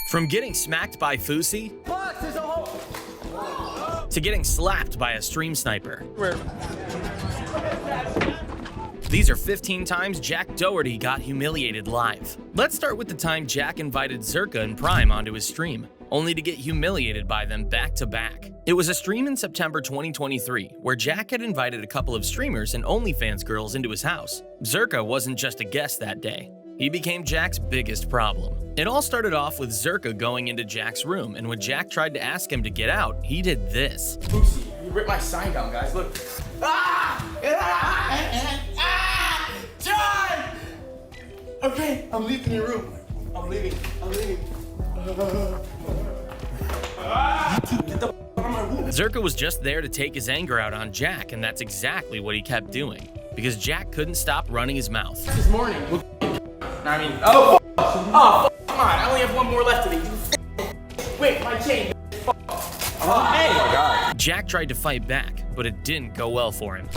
From getting smacked by Fousey to getting slapped by a stream sniper. These are 15 times Jack Doherty got humiliated live. Let's start with the time Jack invited Zerka and Prime onto his stream, only to get humiliated by them back to back. It was a stream in September 2023 where Jack had invited a couple of streamers and OnlyFans girls into his house. Zerka wasn't just a guest that day. He became Jack's biggest problem. It all started off with Zerka going into Jack's room, and when Jack tried to ask him to get out, he did this. Fousey, you ripped my sign down, guys. Look. John! Okay, I'm leaving your room. I'm leaving. Get the out of my room. Zerka was just there to take his anger out on Jack, and that's exactly what he kept doing, because Jack couldn't stop running his mouth. This morning. Oh, come on. I only have one more left of these. Wait, my chain. Hey. Oh my God. Jack tried to fight back, but it didn't go well for him.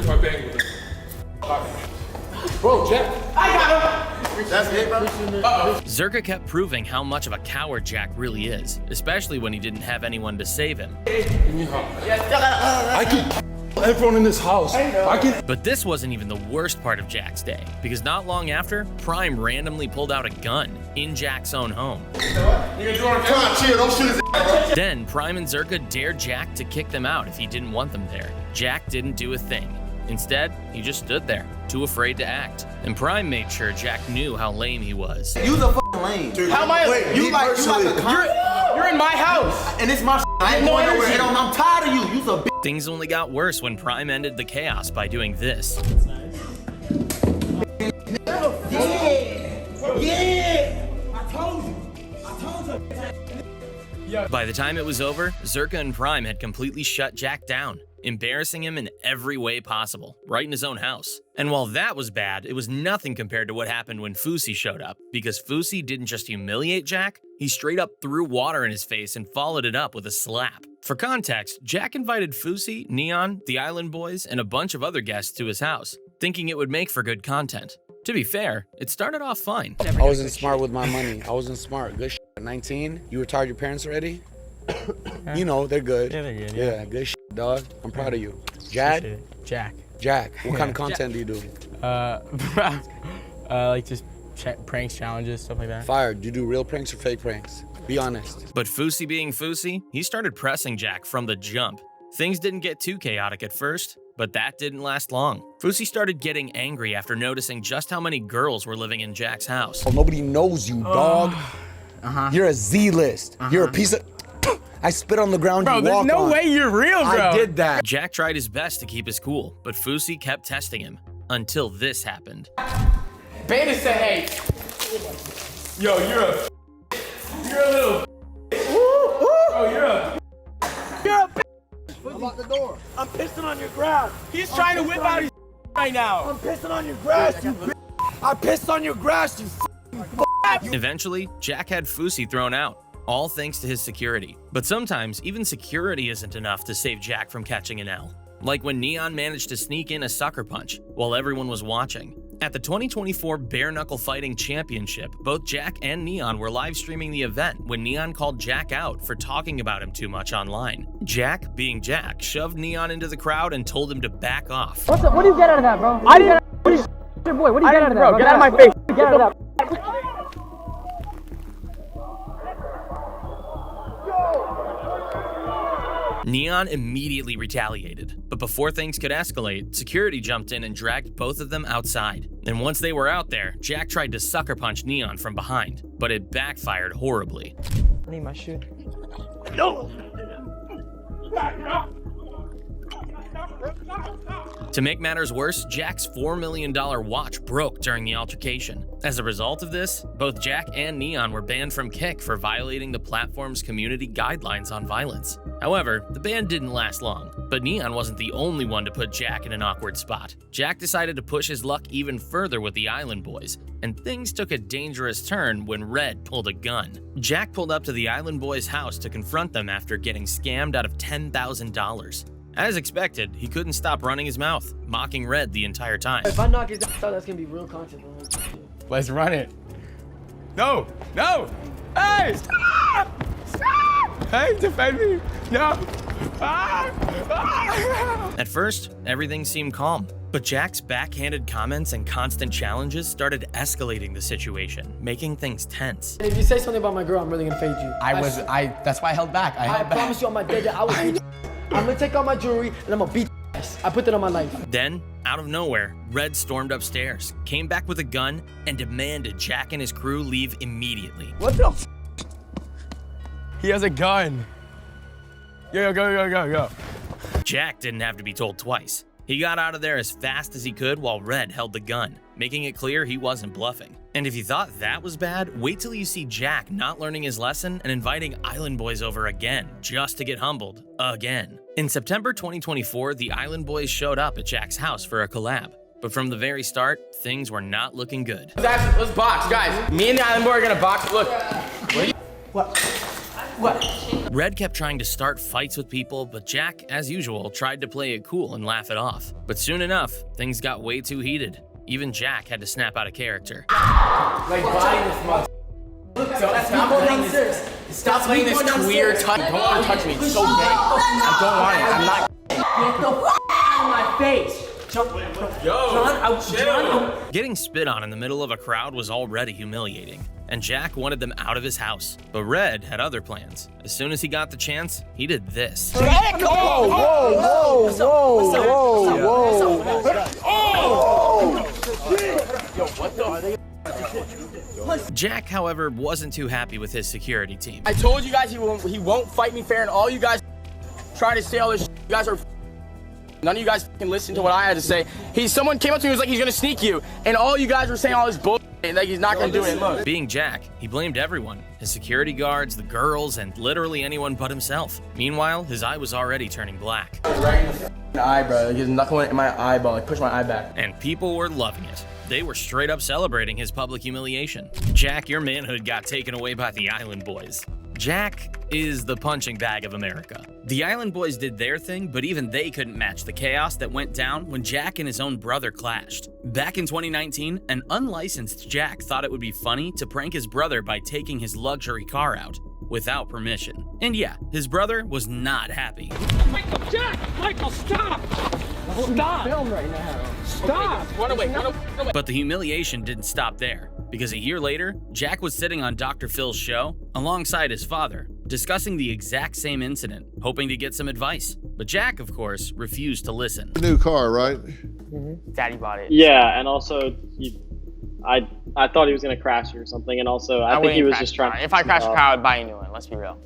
Bro, Jack. I got him. That's it, brother. Zerka kept proving how much of a coward Jack really is, especially when he didn't have anyone to save him. I can everyone in this house. I can. But this wasn't even the worst part of Jack's day, because not long after, Prime randomly pulled out a gun in Jack's own home. Then Prime and Zerka dared Jack to kick them out if he didn't want them there. Jack didn't do a thing. Instead, he just stood there, too afraid to act. And Prime made sure Jack knew how lame he was. You the f***ing lame. Dude, how am I? You like a you're in my house. And it's my I ain't going nowhere. And I'm tired of you. You's a bitch. Things only got worse when Prime ended the chaos by doing this. Yeah. I told you. By the time it was over, Zerka and Prime had completely shut Jack down, embarrassing him in every way possible, right in his own house. And while that was bad, it was nothing compared to what happened when Fousey showed up, because Fousey didn't just humiliate Jack, he straight up threw water in his face and followed it up with a slap. For context, Jack invited Fousey, Neon, the Island Boys, and a bunch of other guests to his house, thinking it would make for good content. To be fair, it started off fine. I wasn't smart with my money. I wasn't smart. Good shit. 19? You retired your parents already? You know, they're good. Yeah, they're good. Yeah, good shit, dog. I'm proud of you. Jack? Jack. What kind of content do you do? Like just pranks, challenges, stuff like that. Fire. Do you do real pranks or fake pranks? Be honest. But Fousey being Fousey, he started pressing Jack from the jump. Things didn't get too chaotic at first, but that didn't last long. Fousey started getting angry after noticing just how many girls were living in Jack's house. Oh, nobody knows you, dog. You're a Z-list. You're a piece of... I spit on the ground, bro, you walk on. There's no way you're real, bro. I did that. Jack tried his best to keep his cool, but Fousey kept testing him, until this happened. Beta said, hey. Yo, you're a little... Oh, you're a... Lock the door. I'm pissing on your grass. He's trying to whip out his right now. I'm pissing on your grass, you bitch. I pissed on your grass, you Eventually, Jack had Fousey thrown out, all thanks to his security. But sometimes, even security isn't enough to save Jack from catching an L. Like when Neon managed to sneak in a sucker punch while everyone was watching. At the 2024 Bare Knuckle Fighting Championship, both Jack and Neon were live streaming the event when Neon called Jack out for talking about him too much online. Jack, being Jack, shoved Neon into the crowd and told him to back off. What's up? What do you get out of that, bro? What do you get out of that, bro? Get out of my face. Get out of that. Neon immediately retaliated, but before things could escalate, security jumped in and dragged both of them outside. And once they were out there, Jack tried to sucker punch Neon from behind, but it backfired horribly. I need my shoe. No! To make matters worse, Jack's $4 million watch broke during the altercation. As a result of this, both Jack and Neon were banned from Kick for violating the platform's community guidelines on violence. However, the ban didn't last long, but Neon wasn't the only one to put Jack in an awkward spot. Jack decided to push his luck even further with the Island Boys, and things took a dangerous turn when Red pulled a gun. Jack pulled up to the Island Boys' house to confront them after getting scammed out of $10,000. As expected, he couldn't stop running his mouth, mocking Red the entire time. If I knock his ass out, that's gonna be real content. Let's run it. No, no. Hey, stop! Stop! Hey, defend me. No. At first, everything seemed calm, but Jack's backhanded comments and constant challenges started escalating the situation, making things tense. If you say something about my girl, I'm really gonna fade you. That's why I held back. I promise you on my dead day, I will beat I'm gonna take out my jewelry and I'm gonna beat ass. I put that on my life. Then, out of nowhere, Red stormed upstairs, came back with a gun, and demanded Jack and his crew leave immediately. What the f? He has a gun. Go. Jack didn't have to be told twice. He got out of there as fast as he could while Red held the gun, making it clear he wasn't bluffing. And if you thought that was bad, wait till you see Jack not learning his lesson and inviting Island Boys over again, just to get humbled again. In September 2024, the Island Boys showed up at Jack's house for a collab. But from the very start, things were not looking good. Let's box, guys. Me and the Island Boy are gonna box. Look. What? Red kept trying to start fights with people, but Jack, as usual, tried to play it cool and laugh it off. But soon enough, things got way too heated. Even Jack had to snap out of character. Like, body this mother. Stop playing this queer touch. Don't want to touch me. It's so gay. I don't want it. I'm not. Get the f out of my face. John, Getting spit on in the middle of a crowd was already humiliating, and Jack wanted them out of his house. But Red had other plans. As soon as he got the chance, he did this. Jack, however, wasn't too happy with his security team. I told you guys he won't fight me fair, and all you guys try to say all this. You guys are. None of you guys can listen to what I had to say. Someone came up to me and was like, he's gonna sneak you, and all you guys were saying all this bullshit, like he's not gonna do it. Look. Being Jack, he blamed everyone. His security guards, the girls, and literally anyone but himself. Meanwhile, his eye was already turning black. Right in the eye, bro. Like, he's knuckling in my eyeball, like push my eye back. And people were loving it. They were straight up celebrating his public humiliation. Jack, your manhood got taken away by the Island Boys. Jack is the punching bag of America. The Island Boys did their thing, but even they couldn't match the chaos that went down when Jack and his own brother clashed. Back in 2019, an unlicensed Jack thought it would be funny to prank his brother by taking his luxury car out without permission. And yeah, his brother was not happy. Michael, stop! Stop! Film right now. Stop! Run away. But the humiliation didn't stop there, because a year later, Jack was sitting on Dr. Phil's show alongside his father, discussing the exact same incident, hoping to get some advice. But Jack, of course, refused to listen. New car, right? Daddy bought it. Yeah, and also I thought he was gonna crash it or something, and also I think he was just trying. If I crash a car, I would buy a new one. Let's be real.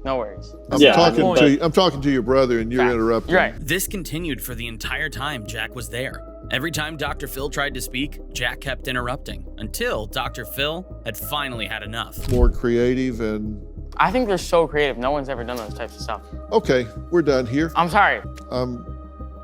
No worries. I'm talking to your brother, and you're interrupting. You're right. This continued for the entire time Jack was there. Every time Dr. Phil tried to speak, Jack kept interrupting, until Dr. Phil had finally had enough. More creative and... I think they're so creative. No one's ever done those types of stuff. Okay, we're done here. I'm sorry. I'm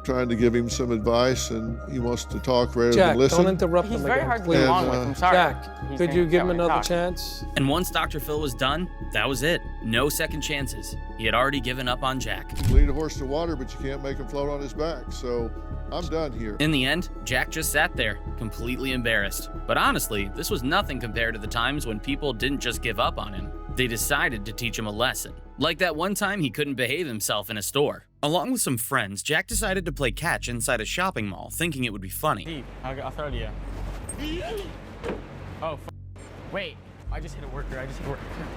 trying to give him some advice, and he wants to talk rather than listen. Jack, don't interrupt him. He's very hard to get get along with. I'm sorry. Jack, could you give him another chance? And once Dr. Phil was done, that was it. No second chances. He had already given up on Jack. Lead a horse to water, but you can't make him float on his back, so I'm done here. In the end, Jack just sat there, completely embarrassed. But honestly, this was nothing compared to the times when people didn't just give up on him. They decided to teach him a lesson. Like that one time he couldn't behave himself in a store. Along with some friends, Jack decided to play catch inside a shopping mall, thinking it would be funny. I'll throw it to you. Oh, wait. I just hit a worker.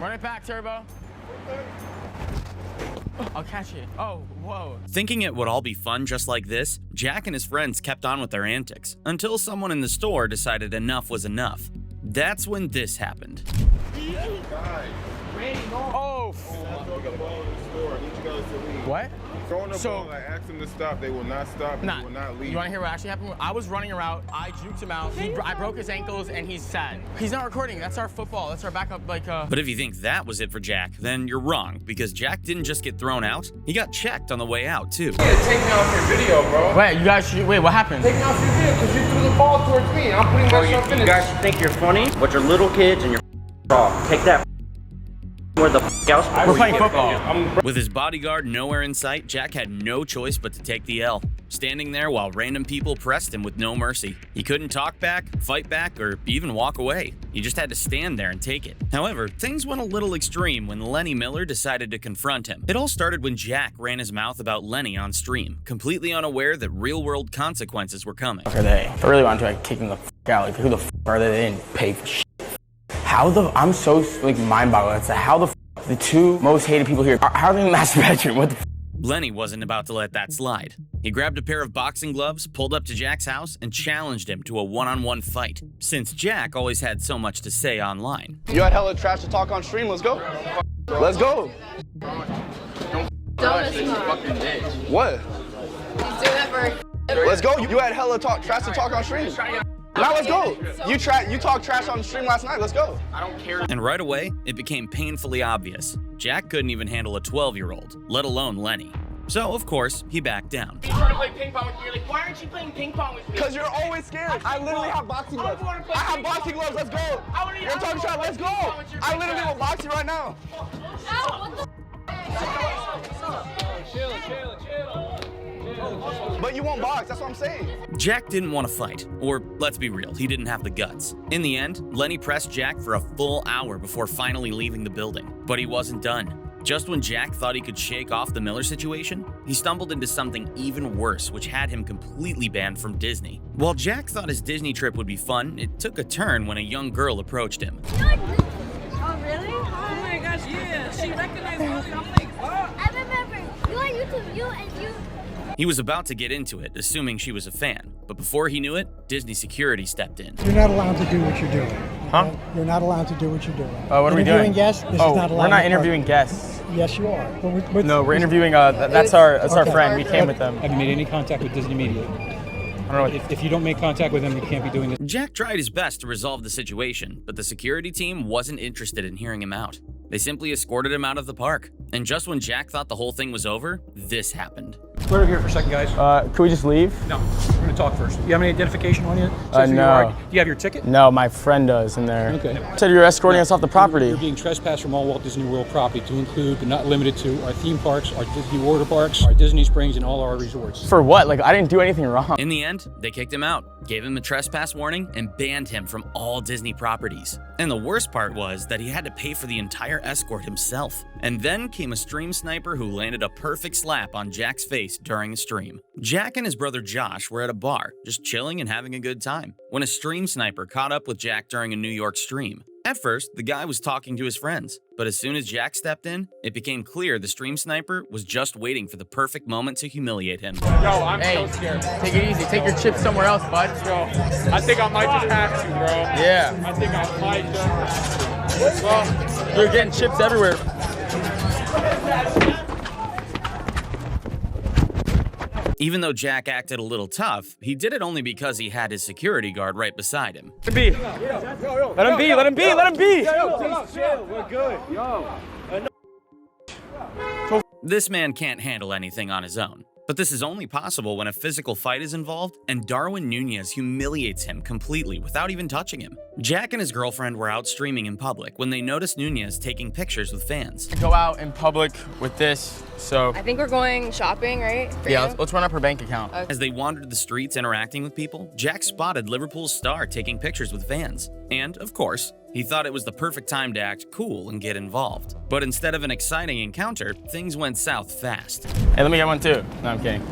Run it back, Turbo. I'll catch it. Oh, whoa. Thinking it would all be fun just like this, Jack and his friends kept on with their antics, until someone in the store decided enough was enough. That's when this happened. Oh! What? Throwing the ball, I asked them to stop. They will not stop. And they will not leave. You want to hear what actually happened? I was running around. I juked him out. I broke his ankles, and he's sad. He's not recording. That's our football. That's our backup. But if you think that was it for Jack, then you're wrong, because Jack didn't just get thrown out. He got checked on the way out too. Yeah, take me off your video, bro. Wait, you guys should. Wait, what happened? Take me off your video because you threw the ball towards me. I'm putting myself in it. You guys think you're funny, but you're little kids and you're off. Take that. Where the else? We're playing football. With his bodyguard nowhere in sight, Jack had no choice but to take the L. standing there while random people pressed him with no mercy. He couldn't talk back, fight back, or even walk away. He just had to stand there and take it. However, things went a little extreme when Lenny Miller decided to confront him. It all started when Jack ran his mouth about Lenny on stream, completely unaware that real-world consequences were coming. Are they? If I really wanted to, I'd kick them the out. Like, who the are they? They didn't pay for shit. How the? I'm so like mind-boggling. It's like, how the the two most hated people here how are they in the master bedroom? What the? Lenny wasn't about to let that slide. He grabbed a pair of boxing gloves, pulled up to Jack's house, and challenged him to a one-on-one fight, since Jack always had so much to say online. You had hella trash to talk on stream, let's go. Let's go. What? Let's go. You had hella trash to talk on stream. Now let's go. You talked trash on the stream last night. Let's go. I don't care. And right away, it became painfully obvious. Jack couldn't even handle a 12-year-old, let alone Lenny. So, of course, he backed down. He's trying to play ping pong with you. You're like, why aren't you playing ping pong with me? Because you're always scared. I literally have boxing gloves. I have boxing gloves. Let's go. You're talking trash. Let's go. I literally will box you right now. But you won't box, that's what I'm saying. Jack didn't want to fight, or let's be real, he didn't have the guts. In the end, Lenny pressed Jack for a full hour before finally leaving the building. But he wasn't done. Just when Jack thought he could shake off the Miller situation, he stumbled into something even worse, which had him completely banned from Disney. While Jack thought his Disney trip would be fun, it took a turn when a young girl approached him. Oh, really? Oh my gosh, yeah. She recognized me. I'm like, oh. I remember. You on YouTube, you. He was about to get into it, assuming she was a fan. But before he knew it, Disney security stepped in. You're not allowed to do what you're doing. Huh? You're not allowed to do what you're doing. What are we doing? Guests, this is not allowed. We're not interviewing guests. Yes, you are. No, we're interviewing, that's our friend. We came with them. Have you made any contact with Disney Media? I don't know. If you don't make contact with them, you can't be doing this. Jack tried his best to resolve the situation, but the security team wasn't interested in hearing him out. They simply escorted him out of the park. And just when Jack thought the whole thing was over, this happened. Clear over here for a second, guys. Can we just leave? No, we're gonna talk first. Do you have any identification on you? No. Do you have your ticket? No, my friend does in there. Okay. Said you're escorting us off the property. You're being trespassed from all Walt Disney World property to include, but not limited to, our theme parks, our Disney water parks, our Disney Springs, and all our resorts. For what? Like, I didn't do anything wrong. In the end, they kicked him out, gave him a trespass warning, and banned him from all Disney properties. And the worst part was that he had to pay for the entire escort himself. And then came a stream sniper who landed a perfect slap on Jack's face during a stream. Jack and his brother Josh were at a bar, just chilling and having a good time, when a stream sniper caught up with Jack during a New York stream. At first, the guy was talking to his friends, but as soon as Jack stepped in, it became clear the stream sniper was just waiting for the perfect moment to humiliate him. Yo, I'm so scared. Take it easy. Take your chips somewhere else, bud. Yo, I think I might just have to, bro. Yeah. I think I might just. Well, you're getting chips everywhere. Even though Jack acted a little tough, he did it only because he had his security guard right beside him. Let him be. Let him be. Let him be. Let him be. Chill. We're good. Yo. This man can't handle anything on his own. But this is only possible when a physical fight is involved, and Darwin Nunez humiliates him completely without even touching him. Jack and his girlfriend were out streaming in public when they noticed Nunez taking pictures with fans. Go out in public with this, so... I think we're going shopping, right? Yeah, let's run up her bank account. As they wandered the streets interacting with people, Jack spotted Liverpool's star taking pictures with fans. And, of course, he thought it was the perfect time to act cool and get involved. But instead of an exciting encounter, things went south fast. Hey, let me get one too. No, I'm kidding.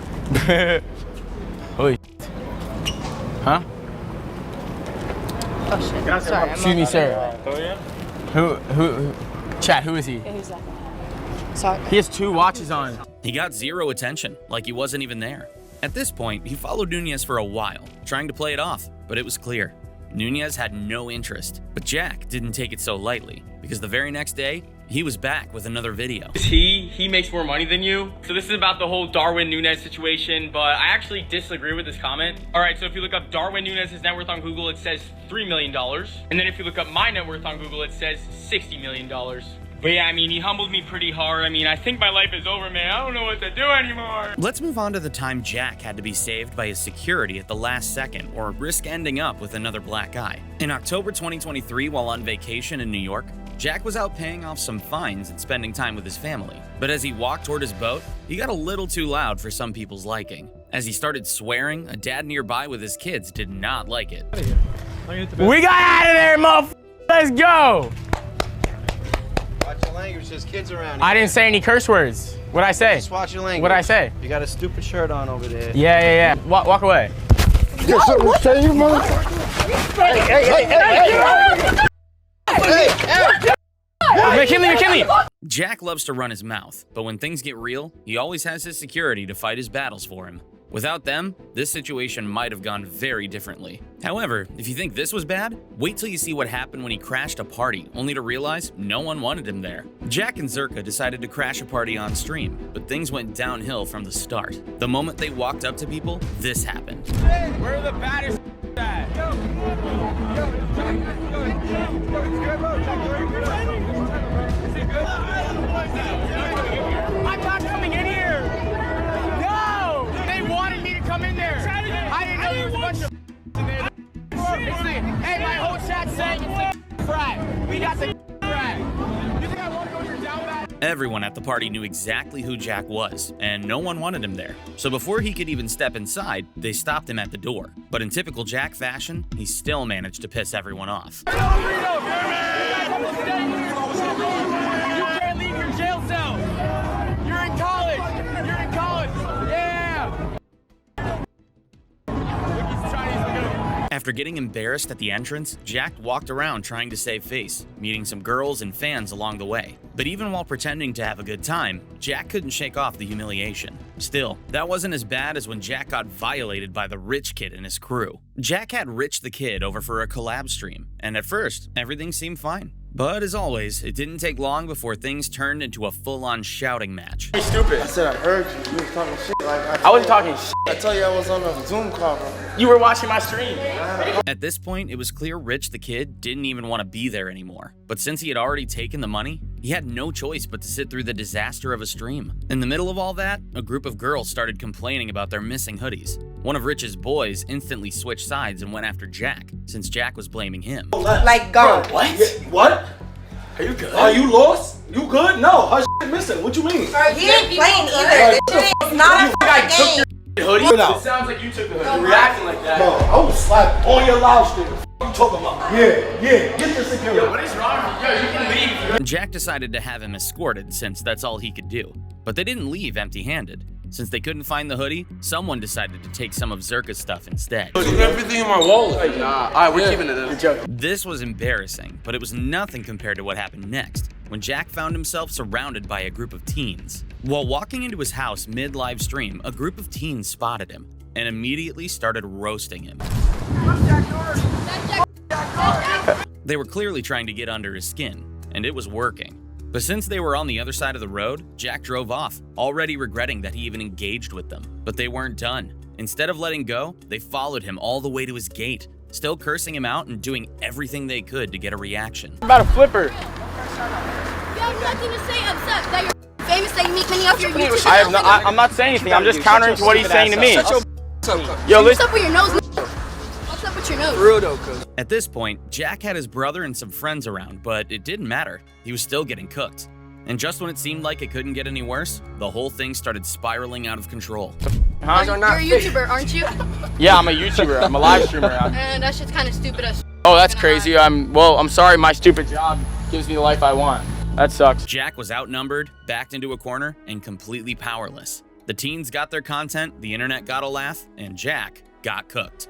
Holy shit. Huh? Oh shit. Sorry. Excuse me, sir. Who? Chat, who is he? Who's that? Sorry. He has 2 watches on. He got zero attention, like he wasn't even there. At this point, he followed Nunez for a while, trying to play it off, but it was clear. Nunez had no interest, but Jack didn't take it so lightly, because the very next day, he was back with another video. He makes more money than you. So this is about the whole Darwin Nunez situation, but I actually disagree with this comment. All right, so if you look up Darwin Nunez's net worth on Google, it says $3 million. And then if you look up my net worth on Google, it says $60 million. But yeah, I mean, he humbled me pretty hard. I mean, I think my life is over, man. I don't know what to do anymore. Let's move on to the time Jack had to be saved by his security at the last second or risk ending up with another black eye. In October 2023, while on vacation in New York, Jack was out paying off some fines and spending time with his family. But as he walked toward his boat, he got a little too loud for some people's liking. As he started swearing, a dad nearby with his kids did not like it. We got out of there, motherfucker. Let's go. Watch your language. There's kids around here. I didn't say any curse words. What'd I say? Just watch your language. What'd I say? You got a stupid shirt on over there. Yeah. Walk away. Get something to say, you motherfucker. Hey. McKinley. Jack loves to run his mouth, but when things get real, he always has his security to fight his battles for him. Without them, this situation might have gone very differently. However, if you think this was bad, wait till you see what happened when he crashed a party, only to realize no one wanted him there. Jack and Zerka decided to crash a party on stream, but things went downhill from the start. The moment they walked up to people, this happened. Hey, we're the baddest at? I'm not coming in here. No, they wanted me to come in there. I didn't know there was a bunch of in there. Hey, my whole chat's saying it's the frat. We got the frat. You think I want to go here down bad? Everyone at the party knew exactly who Jack was, and no one wanted him there. So before he could even step inside, they stopped him at the door. But in typical Jack fashion, he still managed to piss everyone off. You can't leave your jail cell. You're in college. Yeah. After getting embarrassed at the entrance, Jack walked around trying to save face, meeting some girls and fans along the way. But even while pretending to have a good time, Jack couldn't shake off the humiliation. Still, that wasn't as bad as when Jack got violated by the Rich Kid and his crew. Jack had Rich the Kid over for a collab stream, and at first, everything seemed fine. But as always, it didn't take long before things turned into a full-on shouting match. You're stupid. I said I heard you. You was talking shit. I wasn't talking shit. I told you I was on a Zoom call, bro. You were watching my stream. At this point, it was clear Rich the Kid didn't even want to be there anymore. But since he had already taken the money, he had no choice but to sit through the disaster of a stream. In the middle of all that, a group of girls started complaining about their missing hoodies. One of Rich's boys instantly switched sides and went after Jack, since Jack was blaming him. Like gone. What? What? Are you good? Are you lost? You good? No, her shit missing. What you mean? He ain't playing either. This shit is not a game. Hoodie? It sounds like you took the hoodie. You're reacting like that. Bro, I will slap on your loud stream. What you talking about? Yeah. Get the security. Yo, what is wrong with you? Yo, you can leave. Jack decided to have him escorted since that's all he could do. But they didn't leave empty-handed. Since they couldn't find the hoodie, someone decided to take some of Zerka's stuff instead. Everything in my wallet. Alright, we're keeping it. You're joking. This was embarrassing, but it was nothing compared to what happened next, when Jack found himself surrounded by a group of teens. While walking into his house mid-live stream, a group of teens spotted him and immediately started roasting him. They were clearly trying to get under his skin, and it was working. But since they were on the other side of the road, Jack drove off, already regretting that he even engaged with them. But they weren't done. Instead of letting go, they followed him all the way to his gate, still cursing him out and doing everything they could to get a reaction. About a flipper. You have nothing to say except that you're famous, that you make money off your YouTube I have no, I'm not saying anything. I'm just countering to what he's saying to me. Yo, listen. What's up with your nose? What's up with your nose? At this point, Jack had his brother and some friends around, but it didn't matter. He was still getting cooked. And just when it seemed like it couldn't get any worse, the whole thing started spiraling out of control. Huh? You're a YouTuber, aren't you? Yeah, I'm a YouTuber. I'm a live streamer. And that shit's kind of stupid as Oh, that's crazy. I'm sorry my stupid job gives me the life I want. That sucks. Jack was outnumbered, backed into a corner, and completely powerless. The teens got their content, the internet got a laugh, and Jack got cooked.